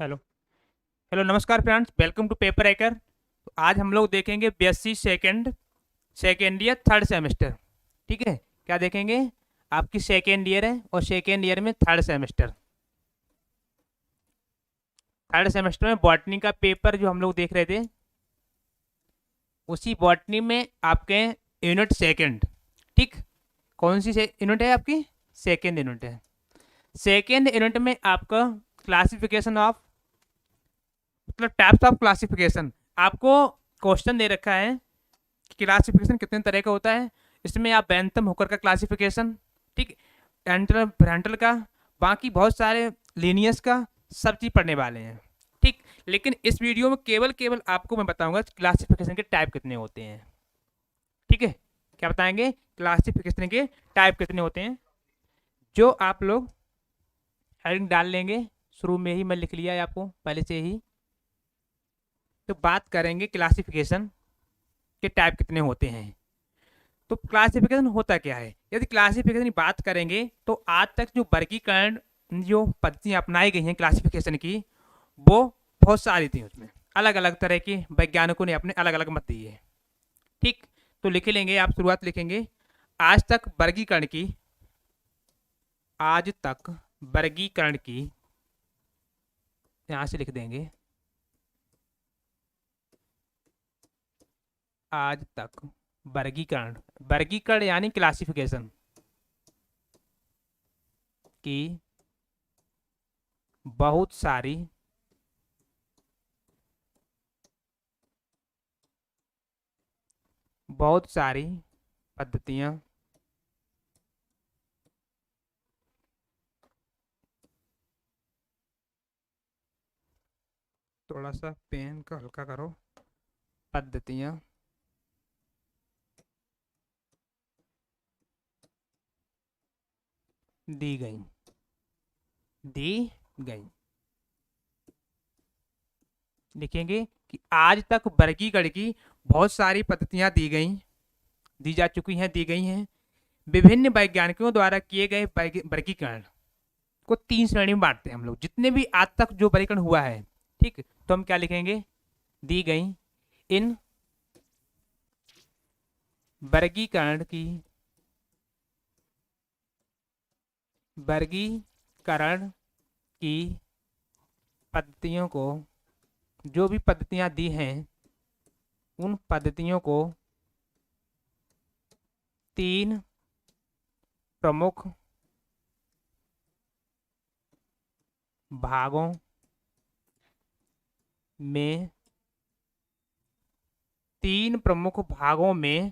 Hello. Hello, नमस्कार friends, welcome to paper hacker. तो आज हम लोग देखेंगे BSc second year third semester. ठीक है, क्या देखेंगे? आपकी सेकेंड ईयर है और सेकेंड ईयर में थर्ड सेमेस्टर में बॉटनी का पेपर जो हम लोग देख रहे थे, उसी बॉटनी में आपके यूनिट सेकेंड। ठीक, कौन सी यूनिट है आपकी? सेकेंड यूनिट है। सेकेंड यूनिट में आपका क्लासिफिकेशन ऑफ, मतलब टाइप्स ऑफ क्लासिफिकेशन, आपको क्वेश्चन दे रखा है कि क्लासिफिकेशन कितने तरह का होता है। इसमें आप बैंथम होकर का क्लासिफिकेशन, ठीक, एंटल फ्रंटल का, बाकी बहुत सारे लीनियस का, सब चीज़ पढ़ने वाले हैं। ठीक, लेकिन इस वीडियो में केवल केवल आपको मैं बताऊंगा क्लासिफिकेशन के टाइप कितने होते हैं। ठीक है, क्या बताएंगे? क्लासिफिकेशन के टाइप कितने होते हैं, जो आप लोग हेडिंग डाल लेंगे। शुरू में ही मैं लिख लिया है आपको पहले से ही। तो बात करेंगे क्लासिफिकेशन के टाइप कितने होते हैं। तो क्लासिफिकेशन होता क्या है? यदि क्लासिफिकेशन की बात करेंगे तो आज तक जो वर्गीकरण, जो पद्धतियां अपनाई गई हैं क्लासिफिकेशन की, वो बहुत सारी थी। उसमें अलग अलग तरह के वैज्ञानिकों ने अपने अलग अलग मत दिए हैं। ठीक, तो लिख लेंगे, आप शुरुआत लिखेंगे। आज तक वर्गीकरण की, आज तक वर्गीकरण की, यहां से लिख देंगे, आज तक वर्गीकरण, वर्गीकरण यानी क्लासिफिकेशन की बहुत सारी पद्धतियां थोड़ा सा पेन का हल्का करो, पद्धतियां दी गई, दी गई। लिखेंगे कि आज तक वर्गीकरण की बहुत सारी पद्धतियां दी गई, दी जा चुकी हैं, दी गई हैं। विभिन्न वैज्ञानिकों द्वारा किए गए वर्गीकरण को तीन श्रेणी में बांटते हैं हम लोग, जितने भी आज तक जो वर्गीकरण हुआ है। ठीक, तो हम क्या लिखेंगे? दी गई इन वर्गीकरण की, वर्गीकरण की पद्धतियों को, जो भी पद्धतियां दी हैं उन पद्धतियों को तीन प्रमुख भागों में, तीन प्रमुख भागों में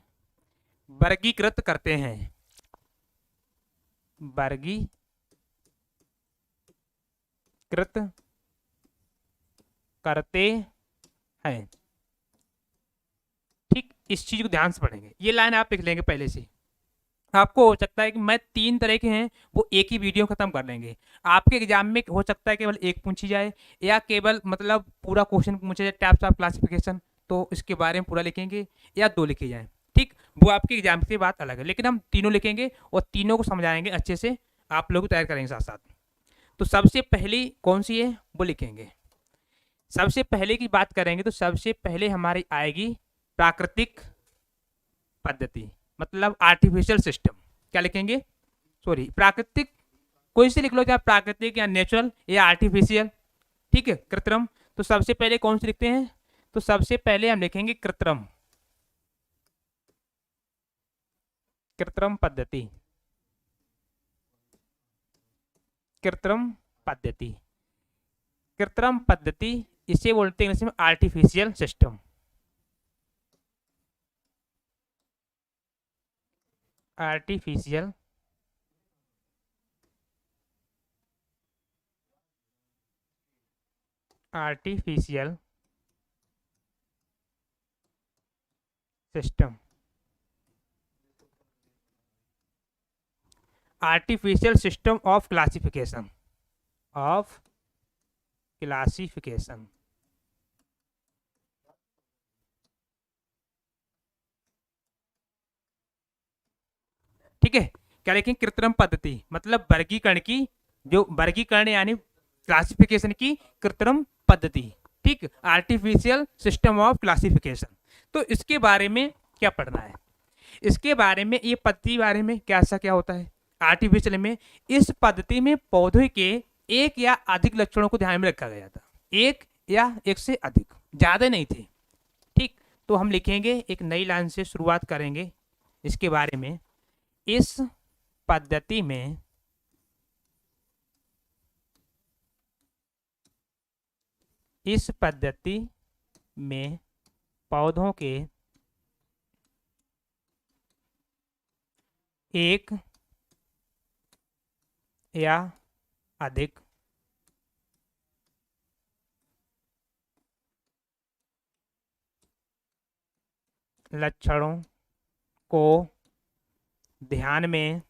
वर्गीकृत करते हैं, वर्गीकृत करते हैं। ठीक, इस चीज को ध्यान से पढ़ेंगे, ये लाइन आप लिख लेंगे पहले से। आपको हो सकता है कि मैं तीन तरह के हैं वो एक ही वीडियो खत्म कर लेंगे। आपके एग्जाम में हो सकता है केवल एक पूछी जाए, या केवल मतलब पूरा क्वेश्चन पूछा जाए टाइप्स ऑफ क्लासिफिकेशन, तो इसके बारे में पूरा लिखेंगे, या दो लिखे जाए। ठीक, वो आपके एग्जाम की बात अलग है, लेकिन हम तीनों लिखेंगे और तीनों को समझाएंगे अच्छे से, आप लोग तैयार करेंगे साथ साथ। तो सबसे पहली कौन सी है वो लिखेंगे। सबसे पहले की बात करेंगे तो सबसे पहले हमारी आएगी प्राकृतिक पद्धति, मतलब आर्टिफिशियल सिस्टम। क्या लिखेंगे? सॉरी, प्राकृतिक, कोई से लिख लो, चाहे प्राकृतिक या नेचुरल या आर्टिफिशियल। ठीक है, कृत्रिम। तो सबसे पहले कौन से लिखते हैं? तो सबसे पहले हम लिखेंगे कृत्रिम, कृत्रिम पद्धति, कृत्रिम पद्धति, कृत्रिम पद्धति, इसे बोलते हैं इंग्लिश में artificial system, artificial artificial system, artificial system of classification, of classification. ठीक है, क्या लिखेंगे? कृत्रिम पद्धति मतलब वर्गीकरण की, जो वर्गीकरण यानी क्लासिफिकेशन की कृत्रिम पद्धति, ठीक, आर्टिफिशियल सिस्टम ऑफ क्लासिफिकेशन। तो इसके बारे में क्या पढ़ना है, इसके बारे में, ये पद्धति बारे में क्या सा क्या होता है आर्टिफिशियल में। इस पद्धति में पौधे के एक या अधिक लक्षणों को ध्यान में रखा गया था, एक या एक से अधिक, ज्यादा नहीं थे, ठीक। तो हम लिखेंगे, एक नई लाइन से शुरुआत करेंगे इसके बारे में। इस पद्धति में पौधों के एक या अधिक लक्षणों को ध्यान में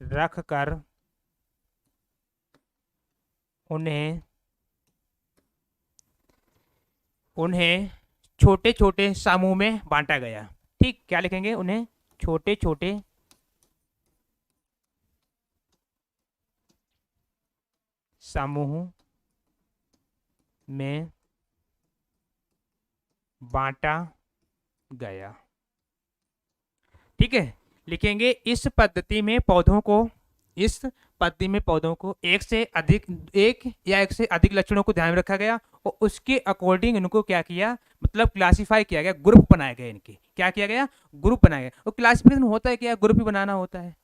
रखकर उन्हें छोटे छोटे समूह में बांटा गया, ठीक। क्या लिखेंगे, उन्हें छोटे छोटे समूह में बांटा गया, ठीक है। लिखेंगे, इस पद्धति में पौधों को एक या एक से अधिक लक्षणों को ध्यान में रखा गया और उसके अकॉर्डिंग इनको क्या किया, मतलब क्लासिफाई किया गया, ग्रुप बनाए गए, इनके क्या किया गया, ग्रुप बनाया गया। और क्लासिफिकेशन होता है क्या, ग्रुप ही बनाना होता है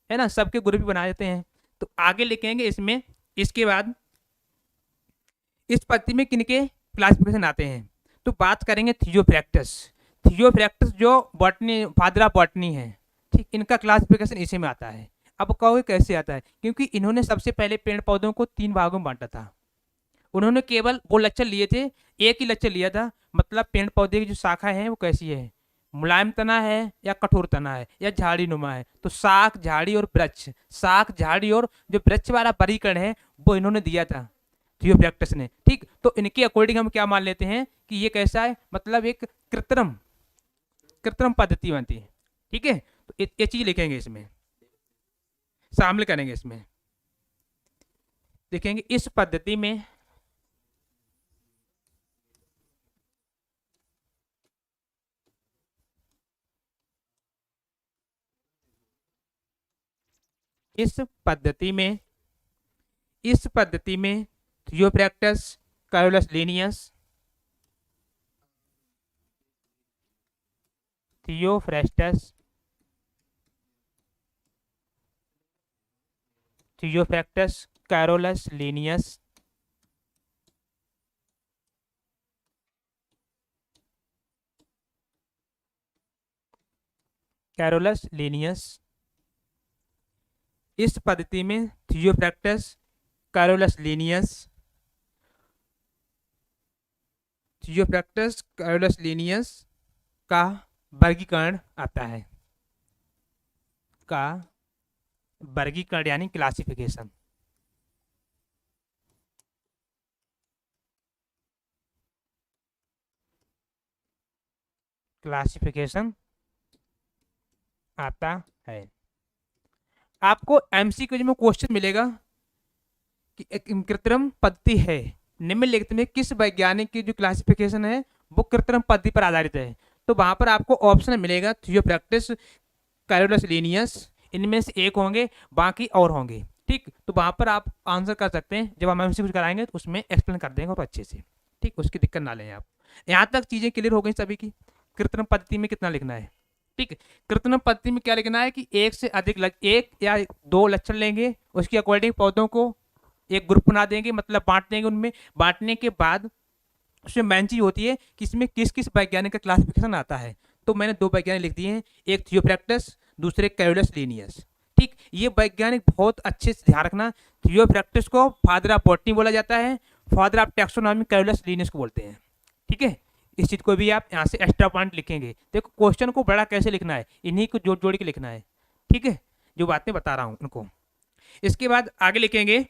ना, सबके ग्रुप ही बना देते हैं। तो आगे लिखेंगे इसमें, इसके बाद इस पद्धति में किनके क्लासिफिकेशन आते हैं, तो बात करेंगे थियोफ्रैक्टस जो बॉटनी, फादर ऑफ बॉटनी है, ठीक, इनका क्लासिफिकेशन इसी में आता है। अब कहोगे कैसे आता है, क्योंकि इन्होंने सबसे पहले पेड़ पौधों को 3 भागों में बांटा था। उन्होंने केवल वो लक्षण लिए थे, एक ही लक्षण लिया था, मतलब पेड़ पौधे की जो शाखा है वो कैसी है, मुलायम तना है या कठोर तना है या झाड़ी नुमा है। तो शाख, झाड़ी और वृक्ष, शाख, झाड़ी और जो वृक्ष वाला वर्गीकरण है वो इन्होंने दिया था थियोफ्रैक्टस ने, ठीक। तो इनके अकॉर्डिंग हम क्या मान लेते हैं कि ये कैसा है, मतलब एक कृत्रिम पद्धति बनती है, ठीक है। तो ये चीज लिखेंगे, इसमें शामिल करेंगे, इसमें देखेंगे इस पद्धति में इस पद्धति में थियोफ्रैक्टस, कैरोलस लीनियस, थियोफ्रैक्टस कैरोलस लीनियस, इस पद्धति में थियोफ्रैक्टस, कैरोलस लीनियस का वर्गीकरण आता है, यानी क्लासिफिकेशन आता है। आपको एमसीक्यू में क्वेश्चन मिलेगा कि एक कृत्रिम पद्धति है, निम्नलिखित में किस वैज्ञानिक की जो क्लासिफिकेशन है वो कृत्रिम पद्धति पर आधारित है। तो वहां पर आपको ऑप्शन मिलेगा थियोफ्रैक्टस, कैरोलस लीनियस, इनमें से एक होंगे, बाकी और होंगे, ठीक। तो वहां पर आप आंसर कर सकते हैं, जब हम एमसीक्यू कराएंगे तो उसमें एक्सप्लेन कर देंगे तो अच्छे से, ठीक, उसकी दिक्कत ना लें आप। यहाँ तक चीजें क्लियर हो गई सभी की, कृत्रिम पद्धति में कितना लिखना है, ठीक। कृत्रिम पद्धति में क्या लिखना है कि एक से अधिक एक या दो लक्षण लेंगे, उसके अकॉर्डिंग पौधों को एक ग्रुप बना देंगे, मतलब बांट देंगे। उनमें बांटने के बाद उसमें मेन चीज होती है कि इसमें किस किस वैज्ञानिक का क्लासिफिकेशन आता है। तो मैंने 2 वैज्ञानिक लिख दिए हैं, एक थियोफ्रैक्टस, दूसरे कैरोलस लीनियस, ठीक। ये वैज्ञानिक बहुत अच्छे से ध्यान रखना, थियोफ्रैक्टस को फादर ऑफ बॉटनी बोला जाता है, father of taxonomy Carolus Linnaeus को बोलते हैं, ठीक है। इस चीज को भी आप यहाँ से एक्स्ट्रा पॉइंट लिखेंगे। देखो क्वेश्चन को बड़ा कैसे लिखना है, इन्हीं को जोड़ जोड़ के लिखना है, ठीक है, जो बातें बता रहा हूँ उनको। इसके बाद आगे लिखेंगे,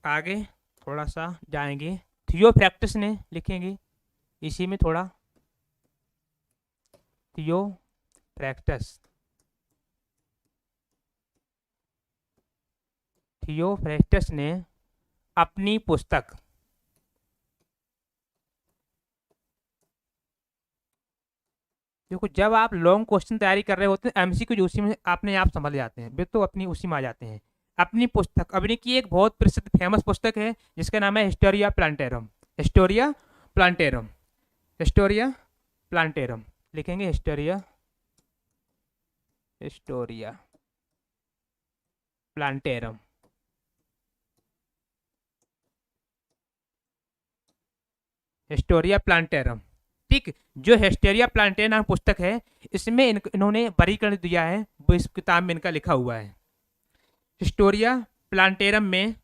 आगे थोड़ा सा जाएंगे, थियोफ्रैक्टस ने लिखेंगे इसी में थोड़ा, थियोफ्रैक्टस, थियोफ्रैक्टस ने अपनी पुस्तक देखो, जब आप लॉन्ग क्वेश्चन तैयारी कर रहे होते हैं एमसीक्यू उसी में अपने आप समझ जाते हैं, वे तो अपनी उसी में आ जाते हैं। अपनी पुस्तक, अभी की एक बहुत प्रसिद्ध फेमस पुस्तक है जिसका नाम है Historia Plantarum, Historia Plantarum, Historia Plantarum, लिखेंगे Historia, Historia Plantarum, Historia Plantarum. ठीक, जो हिस्टोरिया प्लांटेरम नाम पुस्तक है, इसमें इन्होंने वर्गीकरण दिया है, वो इस किताब में इनका लिखा हुआ है। हिस्टोरिया प्लांटेरम में,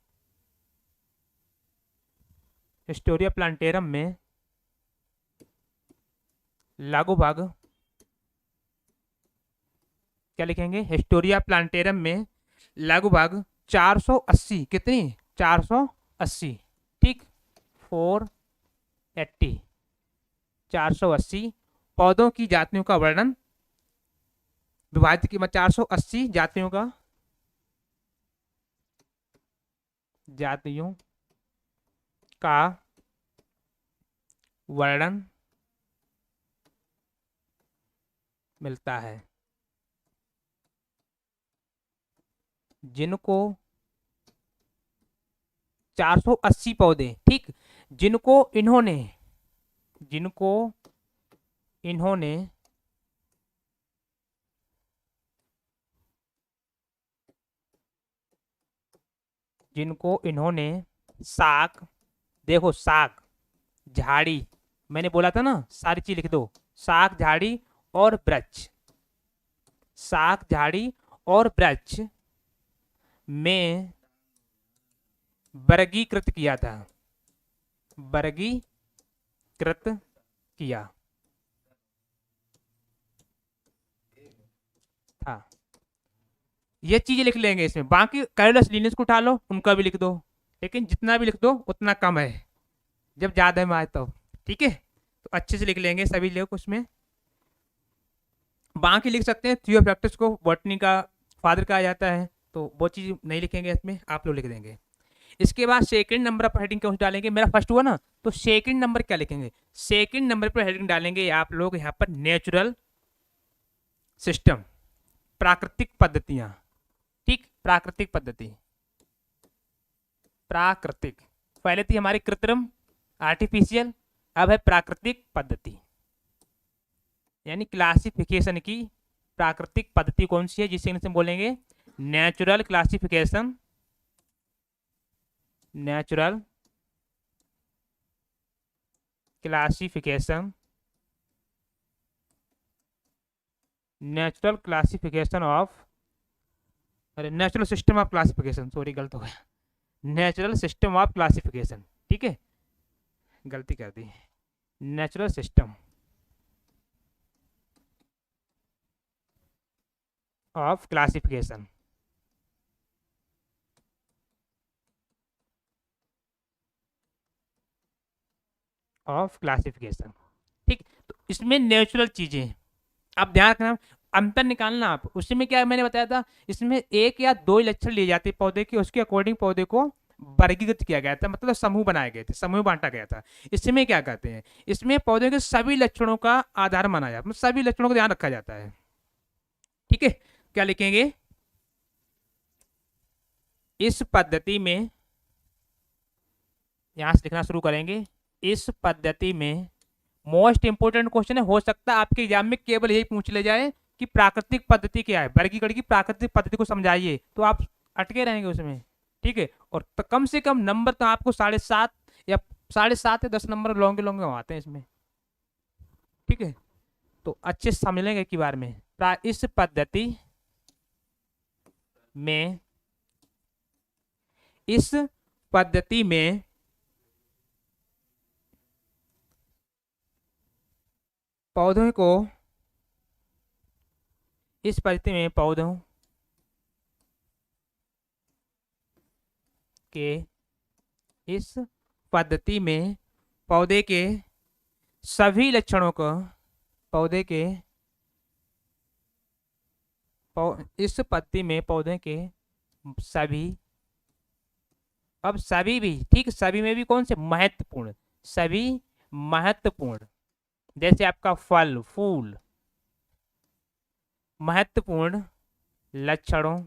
हिस्टोरिया प्लांटेरम में लगभग क्या लिखेंगे, हिस्टोरिया प्लांटेरम में लगभग 480, कितनी, 480, ठीक, 480, 480 पौधों की जातियों का वर्णन, विभाजित कीमत 480 जातियों का, जातियों का वर्णन मिलता है, जिनको 480 पौधे, ठीक, जिनको इन्होंने, जिनको इन्होंने जिनको इन्होंने साग, देखो साग, झाड़ी, मैंने बोला था ना सारी चीज लिख दो, साग, झाड़ी और वृक्ष, साग, झाड़ी और वृक्ष में वर्गीकृत किया था, वर्गीकृत किया था। ये चीजें लिख लेंगे इसमें, बाकी कैरोलस लीनियस को उठा लो, उनका भी लिख दो, लेकिन जितना भी लिख दो उतना कम है, जब ज्यादा में आए तो, ठीक है, तो अच्छे से लिख लेंगे सभी लोग उसमें। बाकी लिख सकते हैं, थियोफ्रैक्टस को बॉटनी का फादर कहा जाता है, तो वो चीज नहीं लिखेंगे इसमें, आप लोग लिख देंगे। इसके बाद सेकंड नंबर पर हेडिंग क्यों डालेंगे, मेरा फर्स्ट हुआ ना, तो सेकंड नंबर क्या लिखेंगे, सेकंड नंबर पर हेडिंग डालेंगे आप लोग यहाँ पर नेचुरल सिस्टम, प्राकृतिक पद्धतियां, ठीक, प्राकृतिक पद्धति, प्राकृतिक, पहले थी हमारी कृत्रिम, आर्टिफिशियल, अब है प्राकृतिक पद्धति, यानी क्लासिफिकेशन की प्राकृतिक पद्धति कौन सी है, जिसे इंग्लिश में बोलेंगे natural classification, natural classification, natural classification of, अरे natural system of classification, sorry गलत हो गया, नेचुरल सिस्टम ऑफ क्लासिफिकेशन, ठीक है, गलती कर दी, natural system of classification, of classification, ठीक, तो इसमें नेचुरल चीजें, आप ध्यान रखना, अंतर निकालना आप, उसमें क्या मैंने बताया था, इसमें एक या दो लक्षण लिए जाते पौधे के, उसके अकॉर्डिंग पौधे को वर्गीकृत किया गया था, मतलब समूह बनाए गए थे, समूह बांटा गया था। इसमें क्या कहते हैं, इसमें पौधे के सभी लक्षणों का आधार माना जाता है, मतलब सभी लक्षणों का ध्यान रखा जाता है, ठीक है। क्या लिखेंगे, इस पद्धति में, यहां से लिखना शुरू करेंगे, इस पद्धति में मोस्ट इंपोर्टेंट क्वेश्चन है, हो सकता है आपके एग्जाम में केवल यही पूछ ले जाए कि प्राकृतिक पद्धति क्या है, वर्गीकरण की प्राकृतिक पद्धति को समझाइए, तो आप अटके रहेंगे उसमें, ठीक है, और तो कम से कम नंबर तो आपको 7.5 या 7.5 या 10 नंबर लॉन्ग लॉन्ग आते हैं इसमें, ठीक है, तो अच्छे से समझ लेंगे एक बार में। इस पद्धति में, इस पद्धति में पौधों को, इस पद्धति में पौधों के इस पद्धति में पौधे के सभी लक्षणों को पौधे के इस पद्धति में पौधे के सभी, अब सभी भी ठीक, सभी में भी कौन से महत्वपूर्ण, सभी महत्वपूर्ण, जैसे आपका फल फूल, महत्वपूर्ण लक्षणों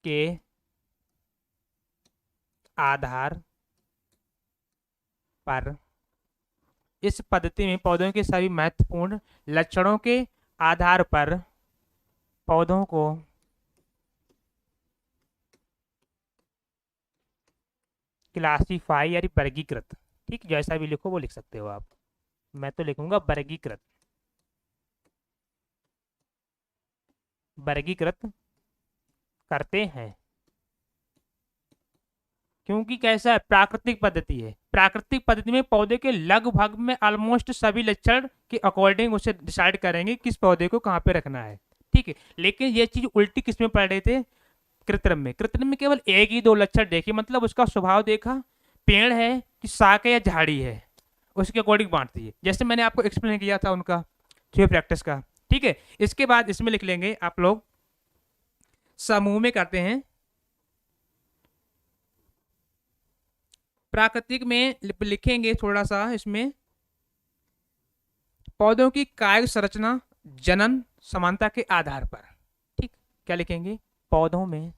के आधार पर, इस पद्धति में पौधों के सभी महत्वपूर्ण लक्षणों के आधार पर पौधों को क्लासीफाई यानी वर्गीकृत, ठीक, जैसा भी लिखो वो लिख सकते हो आप, मैं तो लिखूंगा वर्गीकृत, वर्गीकृत करते हैं। क्योंकि कैसा है, प्राकृतिक पद्धति है, प्राकृतिक पद्धति में पौधे के लगभग में ऑलमोस्ट सभी लक्षण के अकॉर्डिंग उसे डिसाइड करेंगे किस पौधे को कहाँ पे रखना है, ठीक है। लेकिन ये चीज उल्टी किस में पढ़ रहे थे, कृत्रिम में। कृत्रिम में केवल एक ही दो लक्षण देखे, मतलब उसका स्वभाव देखा, पेड़ है कि शाख है या झाड़ी है, उसके अकॉर्डिंग बांटती है, जैसे मैंने आपको एक्सप्लेन किया था उनका थ्योरी प्रैक्टिस का, ठीक है। इसके बाद इसमें लिख लेंगे आप लोग, समूह में करते हैं, प्राकृतिक में लिखेंगे थोड़ा सा इसमें, पौधों की कायिक संरचना जनन समानता के आधार पर, ठीक, क्या लिखेंगे, पौधों में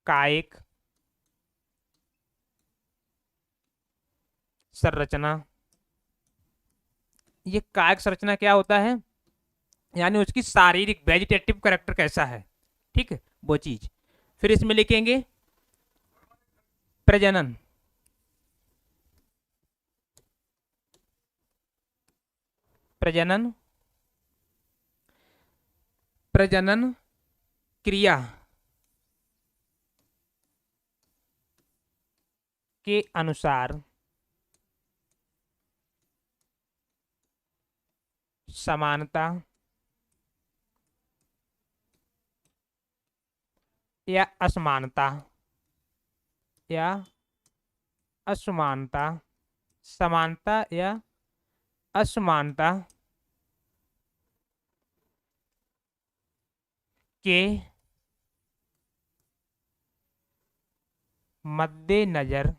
कायिक संरचना, ये कायिक संरचना क्या होता है, यानी उसकी शारीरिक वेजिटेटिव कैरेक्टर कैसा है, ठीक है, वो चीज। फिर इसमें लिखेंगे प्रजनन, प्रजनन प्रजनन क्रिया के अनुसार समानता या असमानता, या असमानता, समानता या असमानता के मद्देनजर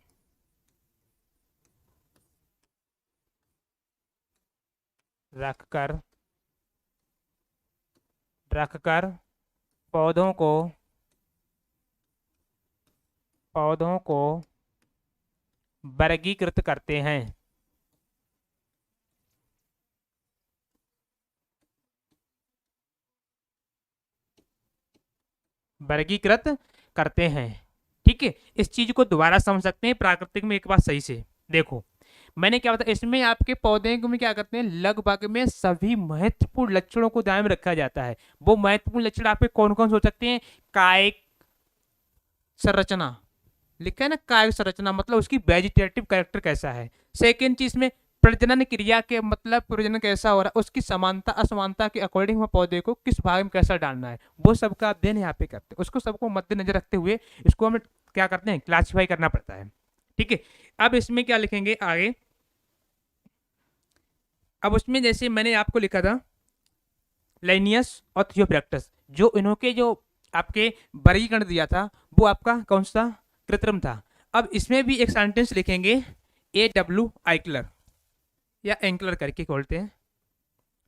रखकर पौधों को वर्गीकृत करते हैं। वर्गीकृत करते हैं, ठीक है। इस चीज को दोबारा समझ सकते हैं प्राकृतिक में एक बार सही से देखो, मैंने क्या बताया, इसमें आपके पौधे में क्या करते हैं, लगभग में सभी महत्वपूर्ण लक्षणों को ध्यान में रखा जाता है। वो महत्वपूर्ण लक्षण आपके कौन कौन हो सकते हैं, कायिक संरचना, लिखा है ना, कायिक संरचना मतलब उसकी वेजिटेटिव कैरेक्टर कैसा है। सेकेंड चीज में प्रजनन क्रिया के मतलब प्रजनन कैसा हो रहा है, उसकी समानता असमानता के अकॉर्डिंग में पौधे को किस भाग में कैसा डालना है, वो सबका अध्ययन यहाँ पे करते हैं। उसको सबको मद्देनजर रखते हुए इसको हमें क्या करते हैं, क्लासीफाई करना पड़ता है, ठीक है। अब इसमें क्या लिखेंगे आगे, अब उसमें जैसे मैंने आपको लिखा था लाइनियस और थियोफ्रैक्टस, जो इन्होंने जो आपके वर्गीकरण दिया था वो आपका कौन सा, कृत्रिम था। अब इसमें भी एक सेंटेंस लिखेंगे, A.W. आइकलर या एंकलर करके बोलते हैं,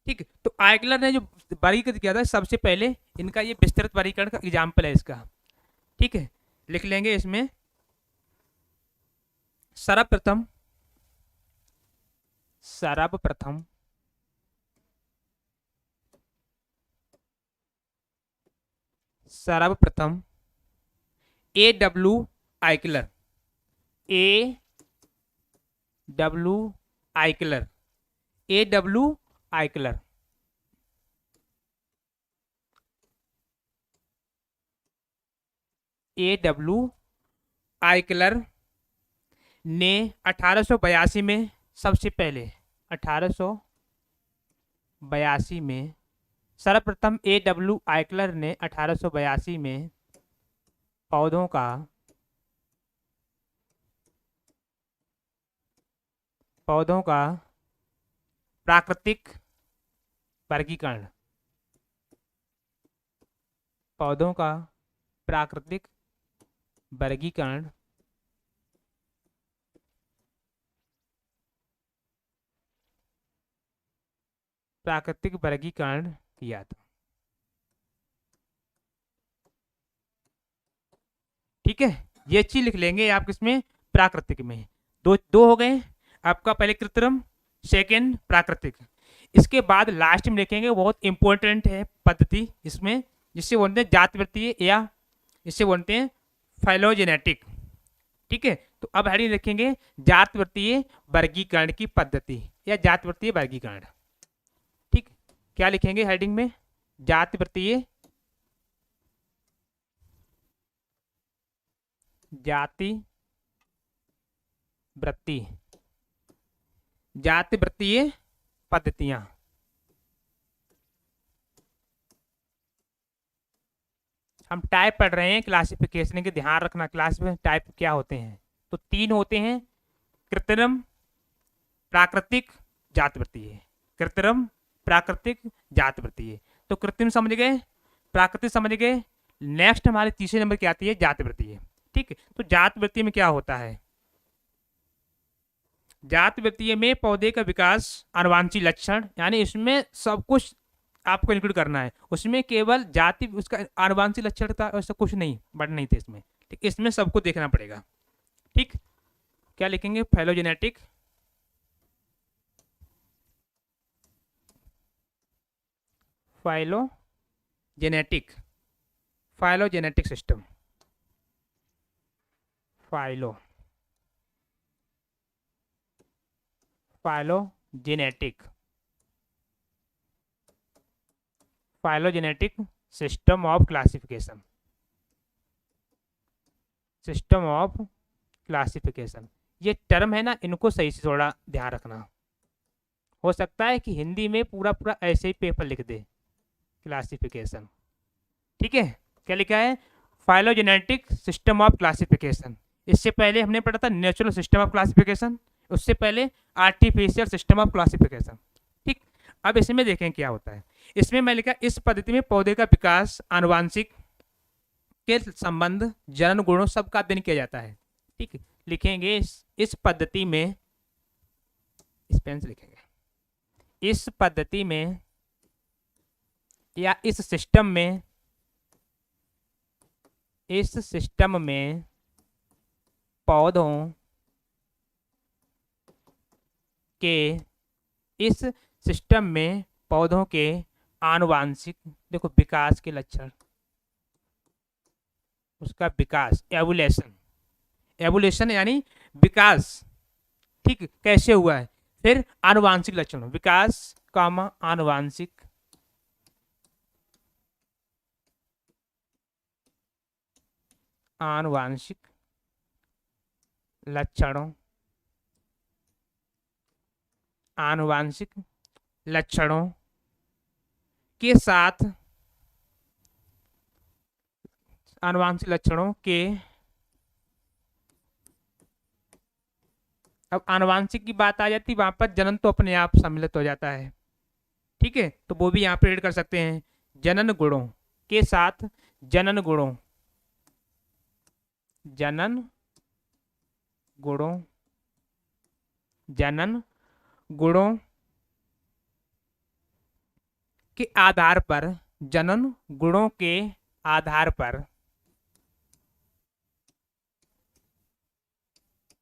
ठीक है। तो आइकलर ने जो वर्गीकृत किया था सबसे पहले, इनका ये विस्तृत वर्गीकरण का एग्जाम्पल है इसका, ठीक है। लिख लेंगे इसमें, सर्वप्रथम A.W. आइकलर, A.W. आइकलर, A.W. आइकलर, A.W. आइकलर ने 1882 में सबसे पहले 1882 में सर्वप्रथम A.W. आइकलर ने 1882 में पौधों का प्राकृतिक वर्गीकरण पौधों का प्राकृतिक वर्गीकरण किया था। ठीक है, ये चीज लिख लेंगे आप किसमें, प्राकृतिक में। दो हो गए आपका, पहले कृत्रिम, सेकंड प्राकृतिक। इसके बाद लास्ट में लिखेंगे, बहुत इंपॉर्टेंट है पद्धति इसमें, जिससे बोलते हैं जातवृत्तीय या इससे बोलते हैं फाइलोजेनेटिक। ठीक है, तो अब हेडिंग लिखेंगे जातवृत्तीय वर्गीकरण की पद्धति या जातवृत्तीय वर्गीकरण। ठीक, क्या लिखेंगे हेडिंग में, जातवृत्तीय जातिवृत्तीय पद्धतियां। हम टाइप पढ़ रहे हैं क्लासिफिकेशन के, ध्यान रखना क्लास में टाइप क्या होते हैं। तो 3 होते हैं, कृत्रिम, प्राकृतिक, जातवृत्तीय। कृत्रिम, प्राकृतिक, जातवृत्तीय। तो कृत्रिम समझ गए, प्राकृतिक समझ गए, नेक्स्ट हमारे तीसरे नंबर की आती है जातवृत्तीय। ठीक है, तो जातवृत्तीय में क्या होता है, जातवृत्तीय में पौधे का विकास, आनुवंशिक लक्षण, यानी इसमें सब कुछ आपको इंक्लूड करना है। उसमें केवल जाति उसका आनुवंशिक लक्षण था, ऐसा कुछ नहीं बढ़ नहीं थे इसमें। ठीक, इसमें सबको देखना पड़ेगा। ठीक, क्या लिखेंगे, phylogenetic phylogenetic system, phylogenetic system of classification, ये टर्म है ना, इनको सही से थोड़ा ध्यान रखना। हो सकता है कि हिंदी में पूरा ऐसे ही पेपर लिख दे, क्लासिफिकेशन। ठीक है, क्या लिखा है, फाइलोजेनेटिक सिस्टम ऑफ क्लासिफिकेशन। इससे पहले हमने पढ़ा था नेचुरल सिस्टम ऑफ क्लासिफिकेशन, उससे पहले आर्टिफिशियल सिस्टम ऑफ क्लासिफिकेशन। ठीक, अब इसमें देखें क्या होता है। इसमें मैं लिखा, इस पद्धति में पौधे का विकास, आनुवंशिक के संबंध, जनन गुणों सबका अध्ययन किया जाता है। ठीक, लिखेंगे इस पद्धति में, इस पेन से लिखेंगे, इस पद्धति में या इस सिस्टम में पौधों के आनुवंशिक, देखो विकास के लक्षण, उसका विकास, एवोल्यूशन यानी विकास, ठीक, कैसे हुआ है। फिर आनुवंशिक लक्षण, विकास कामा आनुवंशिक लक्षणों के साथ, आनुवंशिक लक्षणों के, अब आनुवंशिक की बात आ जाती, वहां पर जनन तो अपने आप सम्मिलित हो जाता है। ठीक है, तो वो भी यहाँ पे ऐड कर सकते हैं, जनन गुणों के साथ, जनन गुणों के आधार पर, जनन गुणों के आधार पर,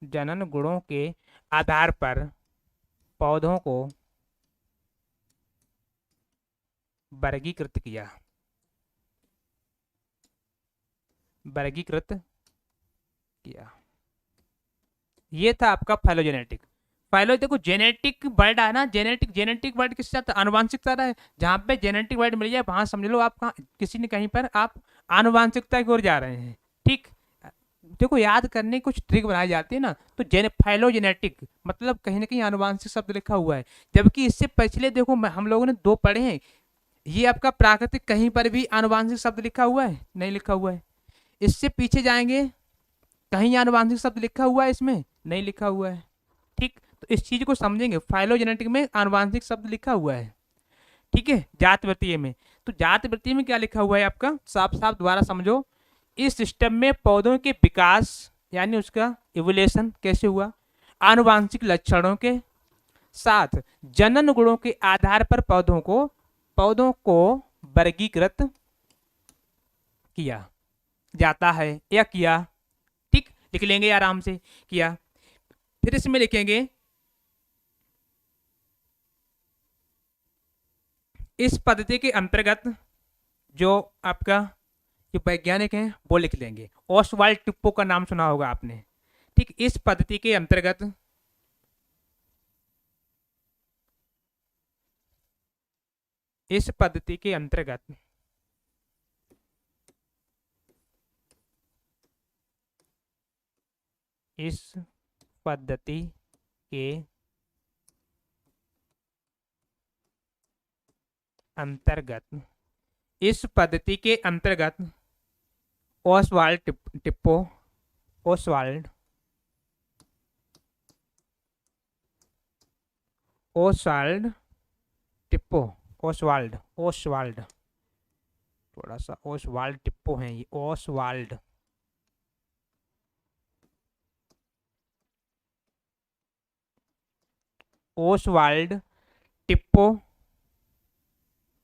जनन गुणों के आधार पर पौधों को वर्गीकृत किया। ये था आपका फाइलोजेनेटिक। देखो जेनेटिक वर्ड है ना, जेनेटिक वर्ड किससे आता है, आनुवंशिकता है। जहां पे जेनेटिक वर्ड मिल जाए वहां समझ लो आप किसी ने कहीं पर आप आनुवंशिकता की ओर जा रहे हैं। ठीक, देखो याद करने कुछ ट्रिक बनाई जाती है ना, तो फाइलोजेनेटिक मतलब कहीं ना कहीं आनुवंशिक शब्द लिखा हुआ है, जबकि इससे पिछले देखो हम लोगों ने 2 पढ़े हैं, ये आपका प्राकृतिक, कहीं पर भी आनुवांशिक शब्द लिखा हुआ है? नहीं लिखा हुआ है। इससे पीछे जाएंगे, कहीं आनुवांशिक शब्द लिखा हुआ है इसमें? नहीं लिखा हुआ है। ठीक, तो इस चीज को समझेंगे, फाइलोजेनेटिक में आनुवांशिक शब्द लिखा हुआ है। ठीक है, जात वृत्तीय में, तो जात वृत्तीय में क्या लिखा हुआ है आपका, साफ साफ दोबारा समझो। इस सिस्टम में पौधों के विकास यानी उसका इवोल्यूशन कैसे हुआ, आनुवांशिक लक्षणों के साथ जनन गुणों के आधार पर पौधों को वर्गीकृत किया जाता है या किया। ठीक, लिख लेंगे आराम से, किया। फिर इसमें लिखेंगे इस पद्धति के अंतर्गत जो आपका जो वैज्ञानिक हैं वो लिख लेंगे, ओसवाल्ड टिप्पो का नाम सुना होगा आपने। ठीक, इस पद्धति के अंतर्गत इस पद्धति के अंतर्गत इस पद्धति के अंतर्गत इस पद्धति के अंतर्गत ओसवाल्ड टिप्पो ओसवाल्ड टिप्पो ओसवाल्ड थोड़ा सा ओसवाल्ड टिप्पो है ये, ओसवाल्ड टिप्पो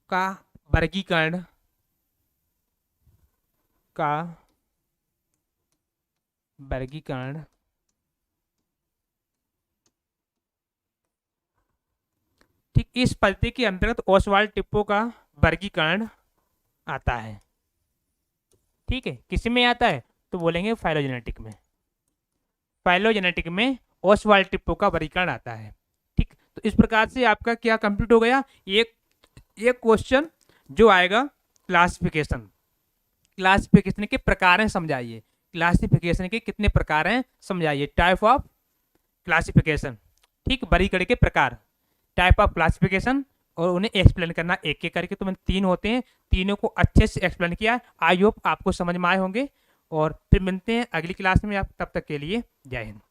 का वर्गीकरण ठीक, इस पद्धति के अंतर्गत ओसवाल्ड टिप्पो का वर्गीकरण आता है। ठीक है, किस में आता है तो बोलेंगे फाइलोजेनेटिक में। फाइलोजेनेटिक में ओसवाल्ड टिप्पो का वर्गीकरण आता है। ठीक, तो इस प्रकार से आपका क्या कंप्लीट हो गया। एक क्वेश्चन जो आएगा क्लासिफिकेशन के प्रकार हैं समझाइए, क्लासिफिकेशन के कितने प्रकार हैं समझाइए, टाइप ऑफ क्लासिफिकेशन। ठीक, वर्गीकरण के प्रकार, टाइप ऑफ क्लासिफिकेशन, और उन्हें एक्सप्लेन करना एक एक करके। तो मैंने 3 होते हैं, तीनों को अच्छे से एक्सप्लेन किया। आई होप आपको समझ में आए होंगे, और फिर मिलते हैं अगली क्लास में। आप तब तक के लिए जय हिंद।